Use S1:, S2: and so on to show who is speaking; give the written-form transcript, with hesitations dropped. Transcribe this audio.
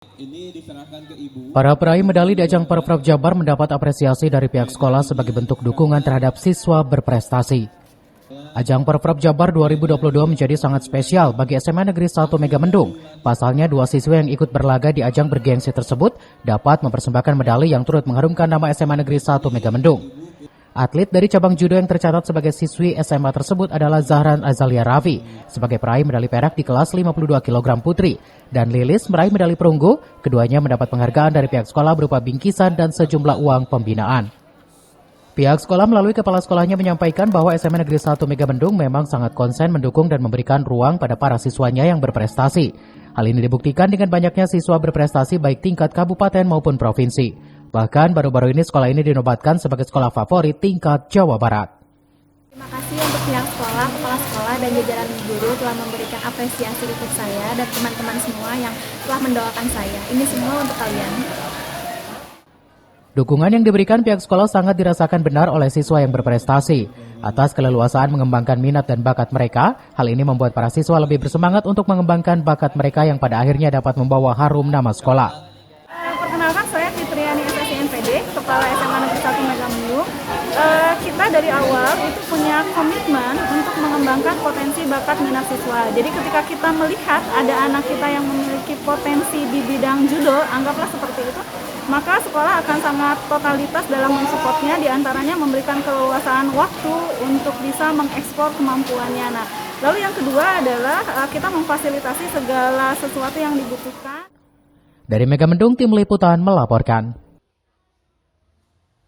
S1: Ini diserahkan ke Ibu.
S2: Para peraih medali di ajang Pemprov Jabar mendapat apresiasi dari pihak sekolah sebagai bentuk dukungan terhadap siswa berprestasi. Ajang Pemprov Jabar 2022 menjadi sangat spesial bagi SMA Negeri 1 Megamendung. Pasalnya, 2 siswa yang ikut berlaga di ajang bergengsi tersebut dapat mempersembahkan medali yang turut mengharumkan nama SMA Negeri 1 Megamendung. Atlet dari cabang judo yang tercatat sebagai siswi SMA tersebut adalah Zahran Azalia Raffi sebagai peraih medali perak di kelas 52 kg putri, dan Lilis meraih medali perunggu. Keduanya mendapat penghargaan dari pihak sekolah berupa bingkisan dan sejumlah uang pembinaan. Pihak sekolah melalui kepala sekolahnya menyampaikan bahwa SMA Negeri 1 Megamendung memang sangat konsen mendukung dan memberikan ruang pada para siswanya yang berprestasi. Hal ini dibuktikan dengan banyaknya siswa berprestasi baik tingkat kabupaten maupun provinsi. Bahkan baru-baru ini sekolah ini dinobatkan sebagai sekolah favorit tingkat Jawa Barat.
S3: Terima kasih untuk pihak sekolah, kepala sekolah, dan jajaran guru telah memberikan apresiasi untuk saya dan teman-teman semua yang telah mendoakan saya. Ini semua untuk kalian.
S2: Dukungan yang diberikan pihak sekolah sangat dirasakan benar oleh siswa yang berprestasi. Atas keleluasaan mengembangkan minat dan bakat mereka, hal ini membuat para siswa lebih bersemangat untuk mengembangkan bakat mereka yang pada akhirnya dapat membawa harum nama sekolah.
S3: Perkenalkan, saya Fitriani SSINPD, Kepala SMA Negeri 1 Megamendung. Kita dari awal itu punya komitmen untuk mengembangkan potensi bakat minat siswa. Jadi ketika kita melihat ada anak kita yang memiliki potensi di bidang judo, anggaplah seperti itu, maka sekolah akan sangat totalitas dalam mensupportnya, diantaranya memberikan keleluasaan waktu untuk bisa mengekspor kemampuannya. Nah, lalu yang kedua adalah kita memfasilitasi segala sesuatu yang dibutuhkan.
S2: Dari Megamendung, tim liputan melaporkan.